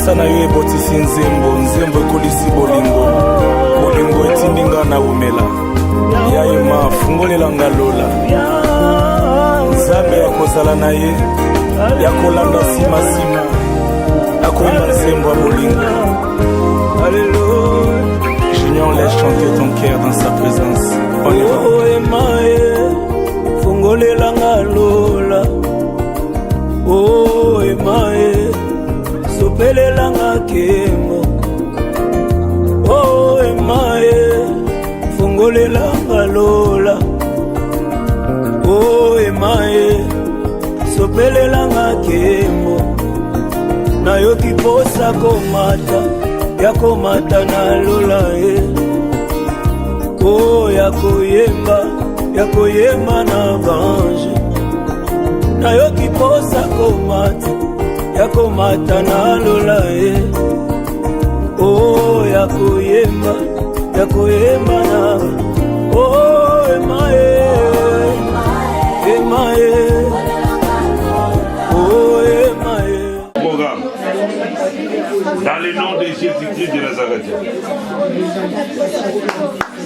Pesa na yo ebotisi nzembo, nzembo ekolisi bolingo, bolingo etindinga na umela. Yayema fungolela ngalola. Nzambe ya kozala na ye, ya kolanda sima sima, akoyemba nzembo ya bolingo. Alléluia. Junior laisse chanter ton cœur dans sa présence. On y va. Oh emae, fungolela ngalola. Oh emae, sopelela ngakemo. Oh emae, fungolela ngalola. Oh emae, sopelela ngakemo. Na yo kiposa komata, ya komata na lola e. Oh ya koyemba na bange. Na yo kiposa komata, ya komata na lola e. Oh ya koyemba na. Oh emae, emae. Oh emae. Programme. Dans le nom de Jésus-Christ de Nazareth.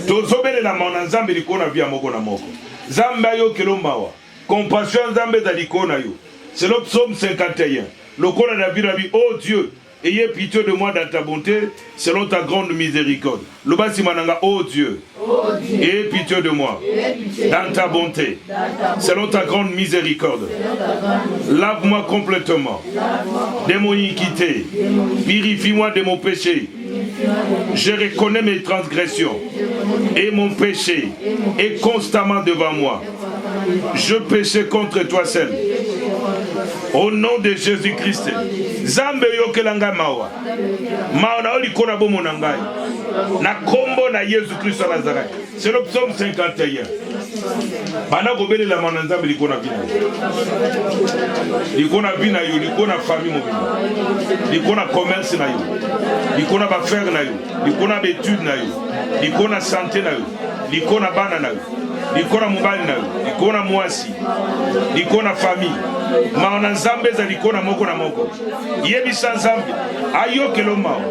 Tozobele la mona nzambe likona via moko na moko. Nzambe ayo kelombawa. Compassion nzambe za likona yo. C'est le psaume 51. Le kona na birabi, oh Dieu, ayez pitié de moi dans ta bonté, selon ta grande miséricorde. Le basi mananga, oh Dieu, ayez pitié de moi dans ta bonté, selon ta grande miséricorde. Lave-moi complètement de mon iniquité, purifie-moi de mon péché. Je reconnais mes transgressions et mon péché est constamment devant moi. Je péchais contre toi seul. Au nom de Jésus-Christ. Zambe yokelanga mawa. Maona olikona bomo nangai. Na kombo na Jésus-Christ à Nazareth. C'est le psaume 51. Bana gobele la mana nzambe likona bina. Likona bina yo, likona famille mobile. Likona commerce na yo. Likona ba faire na yo. Likona ba étude na yo. Likona santé na yo. Likona bana na yo. Likona mobali na yo. Likona mwasi. Likona famille. Maona nzambe za likona moko na moko. Yebisa nzambe ayokelo mao.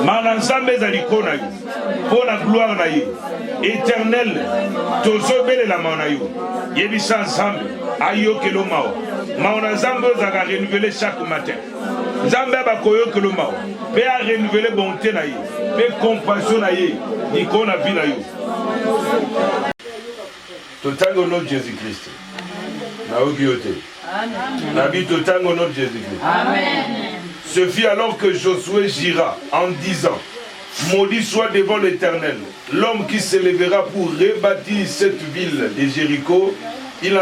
Maona nzambe za likona yo. Pour la gloire na yo. Éternel, tozobele la maona yo. Yebisa nzambe ayokelo mao. Maona nzambe za renouveler chaque matin. Nzambe abakoyokelo mao. Pe a renouveler bonté na yo. Pe compassion na yo. Likona vi na yo. Totango nom de Jésus-Christ. Amen. Au nom de Jésus-Christ. Amen. Ce fut alors que Josué gira en disant, maudit soit devant l'Éternel l'homme qui s'élèvera pour rebâtir cette ville de Jéricho. Il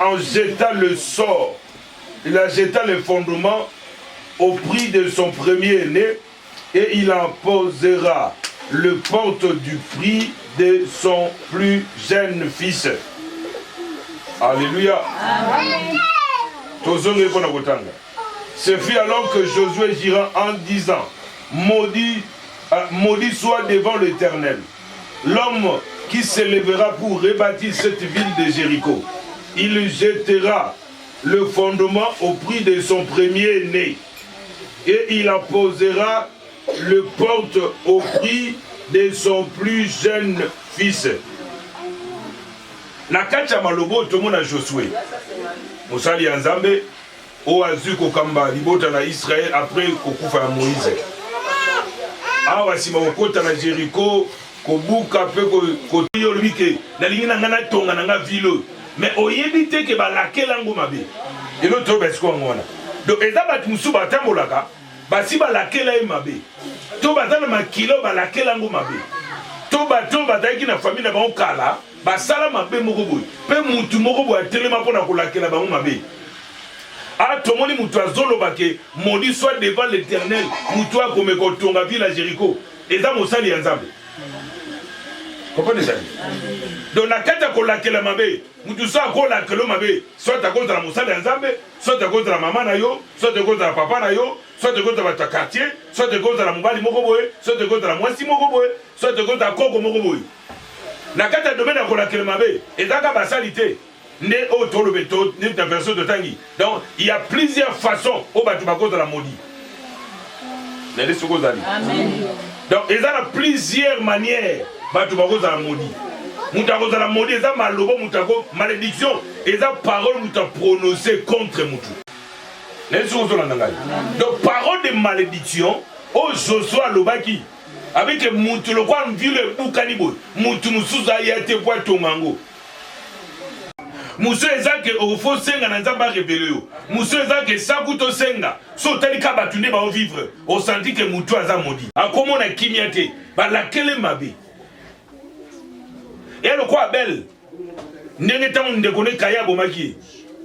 en jeta le sort, il en jeta le fondement au prix de son premier-né et il en posera le porte du prix de son plus jeune fils. Alléluia. Amen. Ce fut alors que Josué gira en disant, maudit soit devant l'Éternel l'homme qui s'élèvera pour rebâtir cette ville de Jéricho. Il jettera le fondement au prix de son premier-né et il en posera le porte au prix de son plus jeune fils. Nakacha malobo tomona Josué. Mosali Nzambe o azu kokamba libota na Israël après kokufa ya Moïse. Awa sima kokota na Jéricho kobuka pe ko yo libike na lingina ngana tonga na ville. Mais oyebi te ke balakela ngo mabe. Elo to besko ngona. Donc ezabat musu batambolaka basi balakela e mabe. To bazana makilo balakela ngo mabe. To bataki na famille na ba okala basala mabe moko boy pe mutu moko boy atelema pona kolakela bango mabe. A tomoni mutu azoloba ke maudit soit devant l'Éternel mutu akomeko tonga ville à Jéricho. Eza mosali ya Nzambe. Comprenez ça? Donc na kata kolakela mabe mutu so akolakela mabe soit à cause de la mosali ya Nzambe, soit à cause de la maman na yo, soit à cause de la papa na yo, soit à cause de votre quartier, soit à cause de la mobali moko boy, soit à cause de la mwasi moko boy, soit à cause de la koko moko boy. Na kata domaine ya kolakela mabe ezaka basalité. ne auto le béton ne ta version de tangi. Donc il y a plusieurs façons au batubako de la maudit. Amen. Donc il y a plusieurs manières batubako de la maudit. Moutako de la maudit, il y a malobo moutako malédiction, il y a parole mouta prononcée contre moutou. Donc parole de malédiction, au Joshua Lobaki. Avec moutou le quoi ville ou canibo, moutou moussouza yate voit ton mango. Moussou ezake au faux senga na nzamba rebelle yo. Moussou ezake sakuto senga. So tali ka batunde ba vivre. On sentit que moutou aza maudit. A comment na kimiate, ba laquelle mabe. Et le quoi belle. Ndenge tamu ndekone kaya bomaki.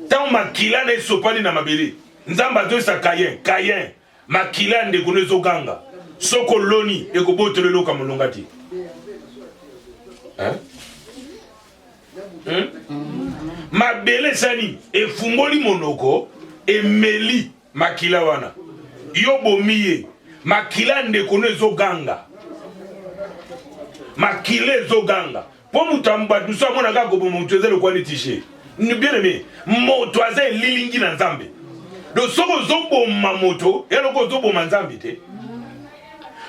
Tamu makila na sopali na mabele. Nzamba do sa kayen. Makila ndekone zo ganga. Soko loni ekobote lelo ka molongati. Hein? Mabele sani efungoli monoko emeli makila wana. Yo bomiye makila ndekone zo ganga. Makile zo ganga. Po mutamba tuso amona ka gobo mutweze le kwani tiché. Ni bien aimé, moto aza lilingi na nzambe. Do soko zobo mamoto, eloko zobo manzambe te.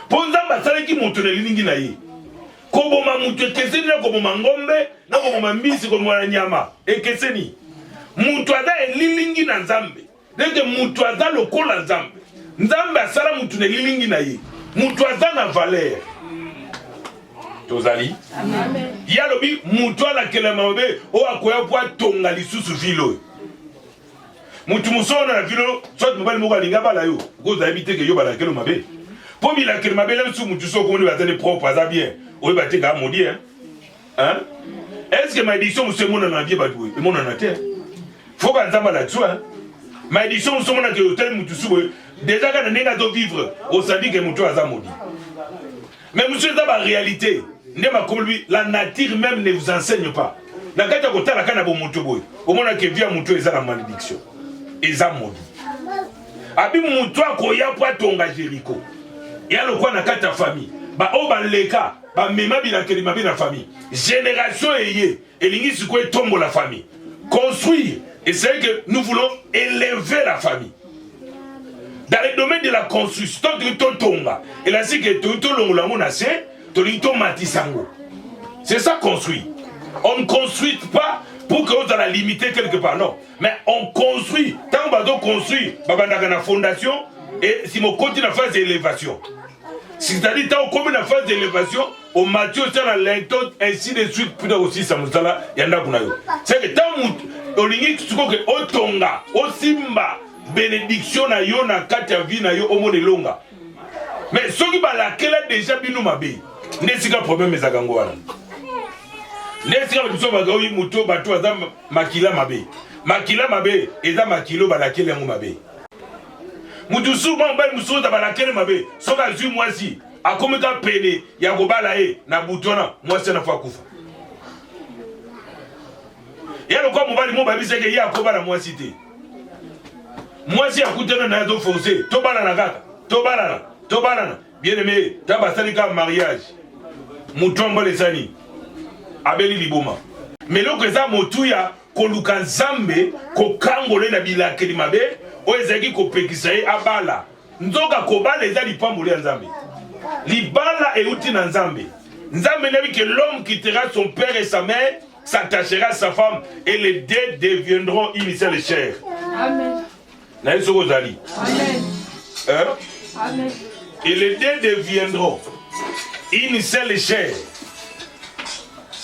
Po nzamba saleki moto na lilingi na ye. Kobo mamutu ekeseni na kobo mangombe, na kobo mambisi kobo mwana nyama. Ekeseni. Mutu aza lilingi na nzambe. Deke mutu aza lokola nzambe. Nzambe asala mutu na lilingi na ye. Mutu aza na valeur. Tozali. Amen. Yalobi mutu ala kele mabe o akoya po tonga lisusu vilo. Mutu musona na vilo, soit mobali moko alinga bala yo. Goza habite ke yo bala kele mabe. Po bila kele mabe le su mutu so ko ni batane propre aza bien. O ba te ga modi hein. Hein? Est-ce que ma édition monsieur mona na vie badoué? Et mona na terre. Faut ka nzamba la tsua. Ma édition monsieur mona ke hôtel mutu su déjà ka na nenga do vivre au sandi ke mutu aza modi. Mais monsieur dans la réalité, la nature même ne vous enseigne pas. La kata kota la kana bo mutu boy. Au moment que via mutu eza la malédiction. Eza modi. Abi mutu akoya po tonga Jéricho. Ya lo kwa na kata famille. Ba o ba leka, ba mema bila kelima bila famille. Génération eye, elingi siko tombo la famille. Construire, et c'est que nous voulons élever la famille. Dans le domaine de la construction, et là c'est que c'est ça construit. On ne construit pas pour que vous la limiter quelque part, non. Mais on construit. Tant que vous construisez, vous avez une fondation et si vous continuez la phase d'élévation. C'est-à-dire tant qu'on commence la phase d'élévation, au Matthieu, c'est la lenteur, ainsi de suite, puis aussi ça nous a y en a. C'est que tant que vous avez au Tonga, au Simba, bénédiction na yo na kati ya vie na yo omo de longa. Mais ceux qui ba laquelle déjà binu mabe. Nesika problème ezaka ngwana. Nesika biso ba gawi muto bato aza makila mabe. Makila mabe eza makilo ba laquelle ngo mabe. Mutu souvent ba muso da ba laquelle mabe. Soka zui mwasi akomeka pene ya kobala e na butona mwasi na fa kufa. Yalo kwa mobali mo babise ke ya kobala mwasi te. Moi si akutana na zo foncé, to balana kaka, to balana. Bien aimé, ta basali ka mariage. Mutomba le sani. Abeli liboma. Mais loko eza motuya ko luka nzambe ko kangole na bilake limabe, o ezaki ko pekisa ye abala. Nzoka ko bala eza lipambo le nzambe. Libala euti na nzambe. Nzambe nabi que l'homme quittera son père et sa mère, s'attachera à sa femme et les deux deviendront une seule chair. Amen. Amen. Hein? Amen. Et les deux deviendront une seule chair.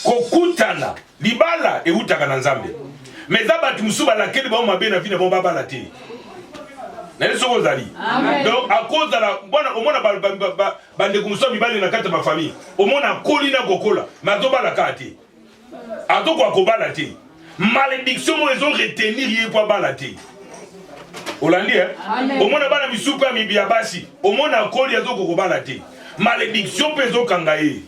Kokutana, libala et utaka na nzambe. Mais d'abord musuba laquelle ba mabe na vie na bomba balati. Donc à cause de la bona au mona bande kumso mibali na kata ba famille. Au mona koli na kokola, mazoba la kati. Atoko akobala te. Malédiction mo ils ont retenir yé pour balati. Olandi hein? Au mona bana misupa mibia basi. Au mona koli azoko kobala te. Malédiction pezo kangaye.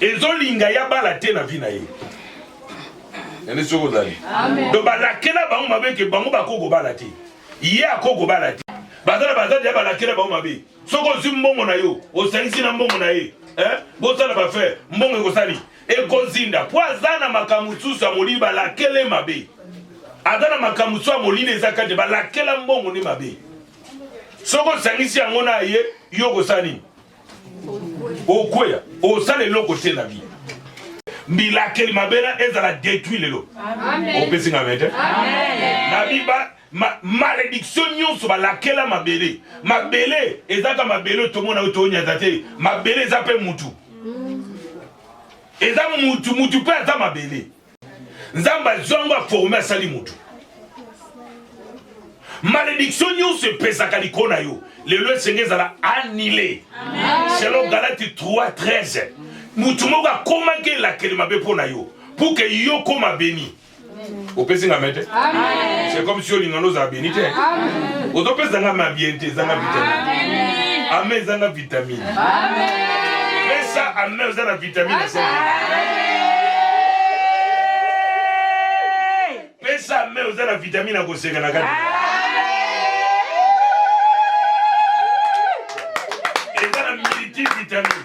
Ezo linga ya balate na vie na ye. Nene soko zali. Donc balakela bango mabe ke bango bakoko balate. Yé akoko balate. Bazala bazala ya balakela bango mabe. Soko zimbongo na yo, osangisi na mbongo na ye. Hein? Bosala ba faire mbongo ekosali. ekozinda po azana makamususu amoli balakele mabe azana makamusu amoli nezakate balakela mbongo ni mabe soko sangisi yango na ye yoko sani okweya osale loko te na bi bilakeli mabe na ezala détruit lelo opesi ngamete na biba malédiction nyonso balakela mabele mabele ezaka mabele tomona otonya te mabele zape mutu eza mutu pe aza mabele nzamba zongo former sali mutu malédiction nyonso epesaka likona yo lelo esengezala annulé selon Galate 3:13 mutu moko akomaki elakeli mabe mpona yo pour que yo koma béni opesi nga mete c'est comme si olingano ozala béni te ozopesanga mabiente ezanga vitamine ame ezanga vitamine pesa ame oza na vitamine pesa ame oza na vitamine akoseka na kati eza na multivitamine.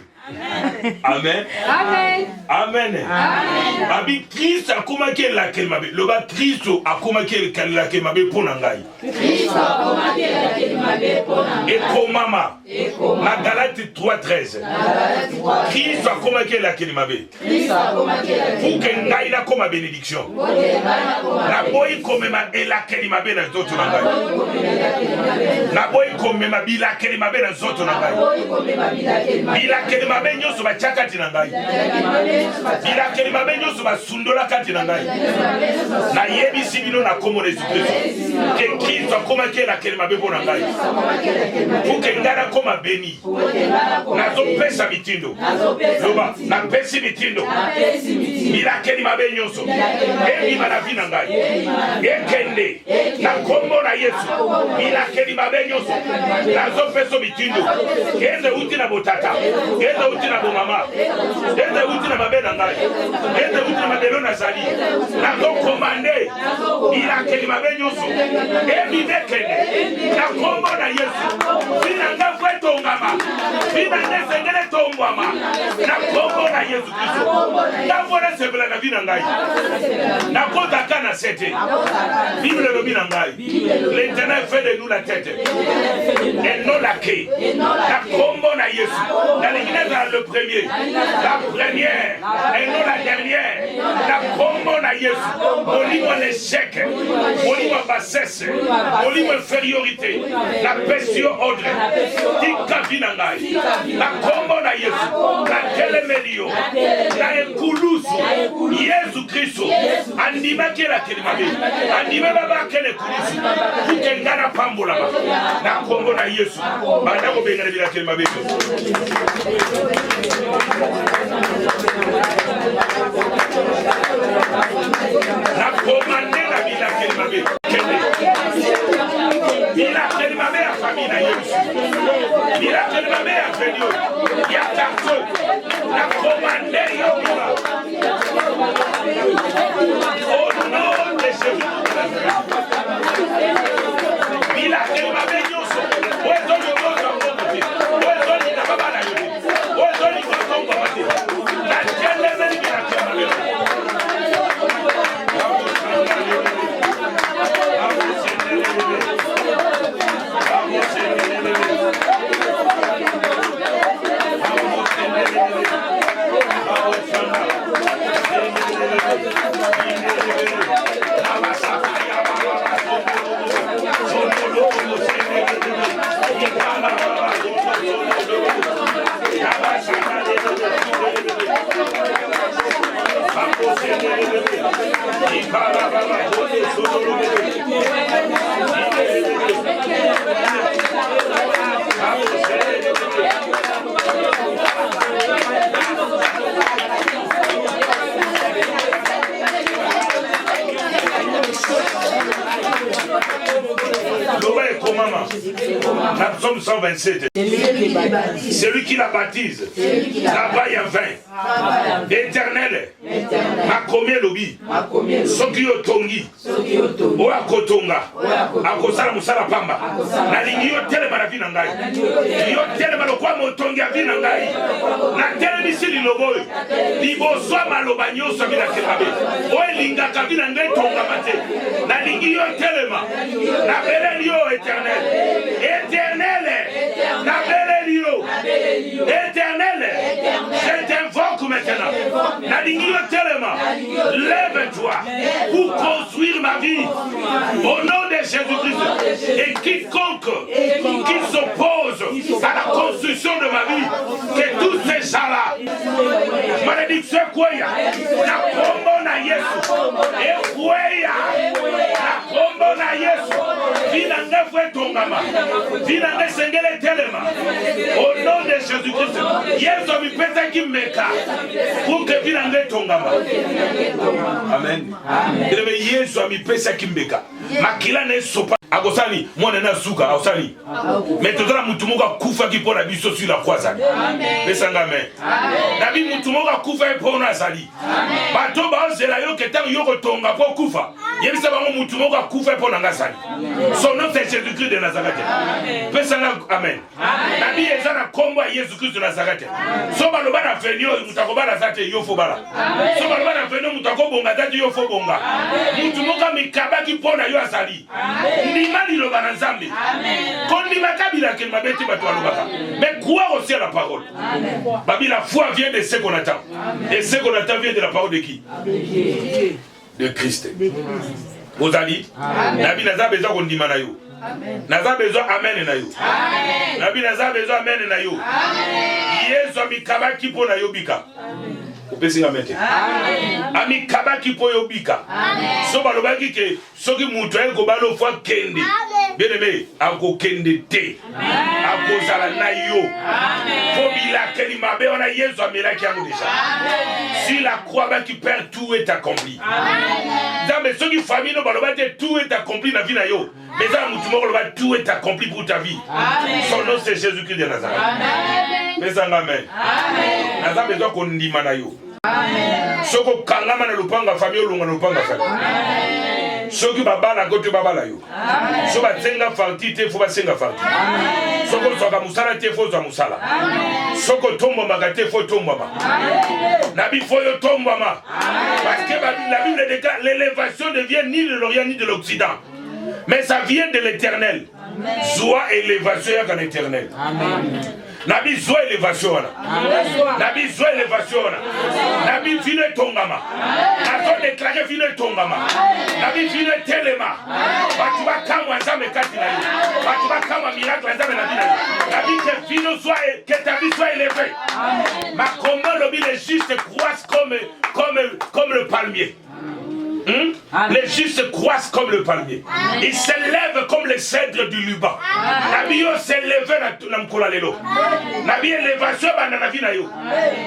Amen. Amen. Amen. Amen. Abi Christ akoma ke la kelmabe. Loba Christo akoma ke la kelmabe pona ngai. Christ akoma ke la kelmabe pona ngai. Eko mama. Na Galate 3:13. Christ akoma ke la kelmabe. Christ akoma ke la kelmabe. Pour que ngai na koma bénédiction. Na boy komema la kelmabe na zoto na ngai. Na boy komema bila kelmabe na zoto na ngai. Bila kelmabe nyoso ba chakati na ngai. Bila kelmabe nyoso ba sundola kati na ngai. Na yebisi bino na komo Jésus-Christ. Que Christ akoma ke la kelmabe pona ngai. Pour que ngana koma béni. Na zo pesa mitindo. Loba na pesi mitindo. Bila kelmabe nyoso. Ebi na vie na ngai. Ekende na komo na Yesu. Bila kelmabe nyoso. Na zo peso mitindo. Ende uti na botata. Ende uti na bomama. Ende uti na mabe na ngai. Ende uti na mabelo na zali. Na zo komande. Bila kelmabe nyoso. Ebi bekende. Na komo na Yesu. Bina nga fweto ngama. Bina nesengele tongwama. Na komo na Yesu Kristo. Na vona sebela na vina ngai. Na kota kana sete. Bible le bina ngai. L'Éternel fait de nous la tête. Et non la queue. Na komo na Yesu. Dans l'église le premier. La première. Et non la dernière. Na komo na Yesu. Olimo l'échec. Olimo bassesse. Olimo infériorité. La pression ordre. Tika vina ngai. Na komo na Yesu. Na telemelio. Na ekulusu. Yesu Kristo. Andima kela kelimabe. Andima baba kele kulusu. Kutengana pambola ba. Na komo na Yesu. Banda ko bengana bila kelimabe. Na komande na bila kelimabe. Bila kelimabe ya famille na Yesu. Bila kelimabe ya venio. Ya tarso. Na komande yo bila. Au nom de Jésus. Bila kelimabe nyoso. Wezo nyoso ngote. Wezo ni na baba na yo. Wezo ni ngoto ngote. Na kelele ni bila kelimabe. Psaume 127. Celui qui la baptise, travaille en vain. L'Éternel makomi elobi soki yo tongi oyo akotonga akosala mosala pamba nalingi yo telema na vi na ngai yo telema lokwa motongi ya vi na ngai natelemisi liloba oyo liboso ya maloba nyonso ya binake mabe oyo elingaka vi na ngai tongama te nalingi yo telema nabeleli yo éternel nabeleli yo éternel je t'invoque maintenant nalingi yo telema lève-toi pour construire ma vie au nom de Jésus-Christ et quiconque qui s'oppose à la construction de ma vie que tous ces gens-là malédiction quoi na kombo na Yesu et quoi na kombo na Yesu vinanga fwe tongama vinanga sengele telema au nom de Jésus-Christ Yesu amipesa kimeka pour que vinanga tongama amen debe Yesu amipesa kimbeka makila na sopa agosani mwana na suka ausani mais tozala mutu moko akufa ki pona biso sur la croix amen pesanga amen nabi mutu moko akufa pona sali bato bazela yo ketango yo kotonga po kufa yebisa bango mutu moko akufa pona ngasali son nom c'est Jésus-Christ de Nazareth pesanga amen nabi ezana kombo ya Jésus-Christ de Nazareth so baloba na venio mutakoba na zate yo fo bala so baloba na venio mutakobonga zate yo fo bonga mutu moko mikabaki pona yo asali Ndima liloba na Nzambe. Kondima kabila ke mabeti bato alobaka. Mais croire aussi à la parole. Babi la foi vient de ce qu'on attend. Et ce qu'on attend vient de la parole de qui? De Christ. Vous allez? Nabi naza besoin kondima na yo. Naza besoin amen na yo. Nabi naza besoin amen na yo. Yesu amikabaki po na yo bika. Upesi ngamete. Ami kabaki po yobika. So balobaki ke soki mutu eko balo fwa kende. Bien aimé, ako kende te. Ako zala na yo. Fo bila keli mabe wana Yesu amelaki yango déjà. Si la croix qui perd tout est accompli. Zambe soki famille no balobaki tout est accompli na vie na yo. Mais ça mutu moko loba tout est accompli pour ta vie. Son nom c'est Jésus-Christ de Nazareth. Mais ça amen. Naza besoin qu'on ndima na yo. Soko kangama na lupanga famille olunga na lupanga famille. Soki babala gote babala yo. So batsenga farti te fo basenga farti. Soko soka musala te fo zo musala. Soko tombo magate fo tombo ma. Nabi fo yo tombo ma. Parce que la Bible déclare l'élévation ne vient ni de l'Orient ni de l'Occident. Mais ça vient de l'Éternel. Joie élévation ya kan éternel. Amen. Nabi zoa élévation Nabi zoa élévation Nabi fine tongama Nazo déclaré fine tongama Nabi fine telema Batuba kama nzame kati na yo Batuba kama miracle nzame na bina yo Nabi que fine soit que ta vie soit élevée Ma comment le les justes croissent comme le palmier. Les justes croissent comme le palmier. Ils s'élèvent comme les cèdres du Liban. Nabi yo s'élève na mkola lelo. Nabi élévation bana na vie na yo.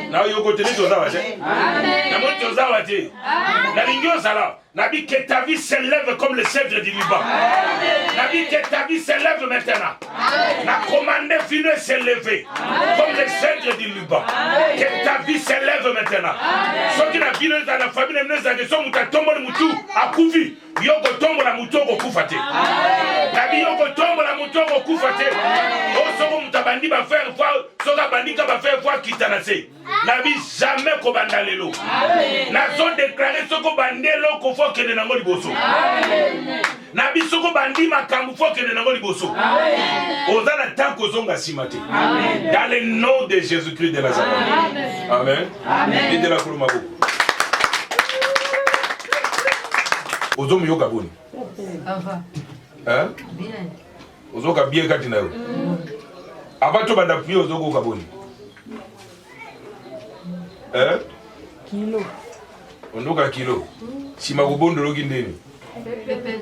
Na yo kote ni toza waje. Na mo toza waje. Na lingio sala. Nabi que ta vie s'élève comme les cèdres du Liban. Nabi que ta vie s'élève maintenant. Na commandé fine s'élever comme les cèdres du Liban. Que ta vie s'élève maintenant. Ce qui na vie dans la famille ne nous so mutatombo mutu akuvi yoko tombo la mutoko kufate. Nabi yoko tombo la mutoko kufate. Osoko mutabandi ba faire foi, soka bandika ba faire foi kitanase. Nabi jamais ko bandalelo. Nazo déclarer soko bandelo ko fo kende nango liboso. Nabi soko bandi makambu fo kende nango liboso. Ozana tanko zonga simate. Dans le nom de Jésus-Christ de Nazareth. Amen. Amen. Et de la kuluma beaucoup. Ozomu yoka boni. Hein? Ozoka bien kati na yo. Abato banda puis ozoko ka boni. Hein? Kilo. Ondoka kilo. Sima kubondo loki ndeni. Pepele.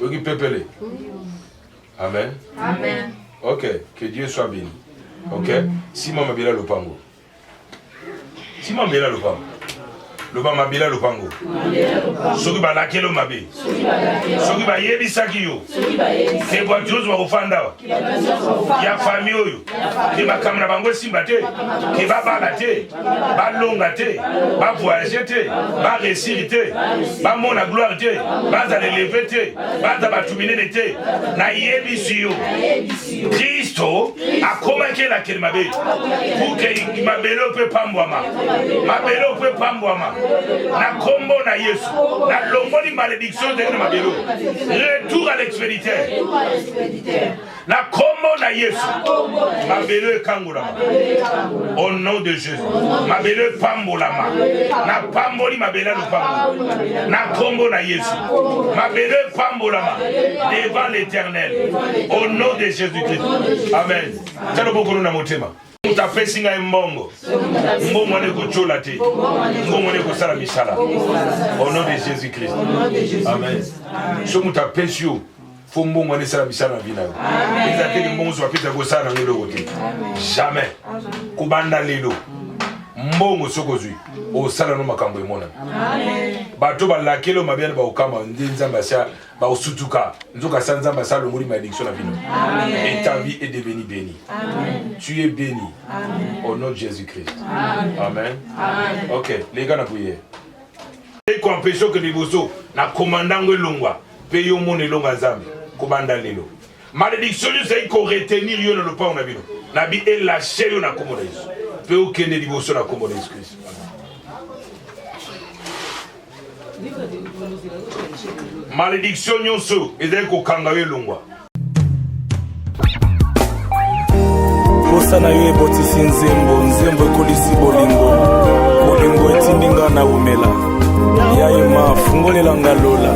Loki pepele. Amen. Amen. OK, que Dieu soit béni. OK? Sima mabela lopango. Sima mabela lopango. Le ba mabela le pango. Soki ba lakelo mabe. Soki ba yebisaki yo. Ke voiture zo ofanda. Ya famille oyo. Ke ba kamna bango simba te. Ke ba bala te. Ba longa te. Ba voyager te. Ba réussir te. Ba mona gloire te. Ba za lever te. Ba za ba tumine te. Na yebisi yo. Kristo akomaki la kelmabe. Pour que mabelo pe pambwama. Mabelo pe pambwama. Na kombo na Yesu. Na longoni malédiction de mabelo. Retour à l'expéditeur. Na kombo na Yesu. Mabelo e kangulama. Au nom de Jésus. Mabelo e pambolama. Na pamboli mabela no pambo. Na kombo na Yesu. Mabelo e pambolama. Devant l'Éternel. Au nom de Jésus-Christ. Amen. Tano bokolo na motema. Mutapesi nga mbongo. Mbongo ane kuchola te. Mbongo ane kusala misala. Au nom de Jésus-Christ. Amen. So mutapesi yo. Faut mbongo ane sala misala na vina yo. Ezate ki mbongo swa pita kusala na ngelo kote. Jamais. Kubanda lelo. Mbongo sokozui. O sala no makambo emona. Amen. Bato ba lakelo mabiana ba okama nzamba sia ba osutuka. Nzoka sanzamba sa lomuri malédiction na vino. Amen. Et ta vie est devenue bénie. Amen. Tu es béni. Amen. Au nom de Jésus-Christ. Amen. Amen. Amen. OK, les gars na prière. Et compétition que liboso na commandango longwa. Payo mon longa nzambe. Kobanda lelo. Malédiction c'est qu'on retenir yo na pas on a vino. Na bi et lâcher yo na komoda Yesu. Peu que ne liboso na komoda Yesu Christ. Malédiction nyonso ezali kokanga elongwa. Posa na yo ebotisi nzembo ekolisi bolingo. Bolingo etindinga na umela. Yaye mafungolela ngalola.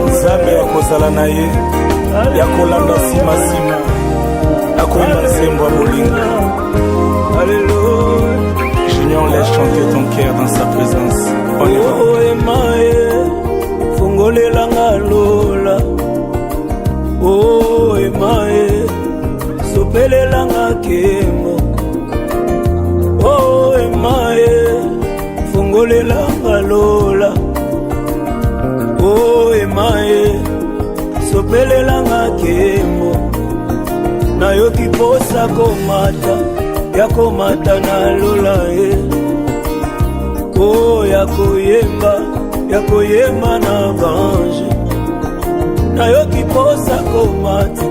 Nzambe yakozala na ye. Yakolanda sima. Akoyemba nzembo ya bolingo. Alléluia. Junior laisse chanter ton cœur dans sa présence. On y va. Oh emae, fungolela ngalola. Oh emae, sopelela ngakemo. Oh emae, fungolela ngalola. Oh emae, sopelela ngakemo. Na yo kiposa komata. Yakomata na lola oh yakoyemba na vange na yo kiposa komata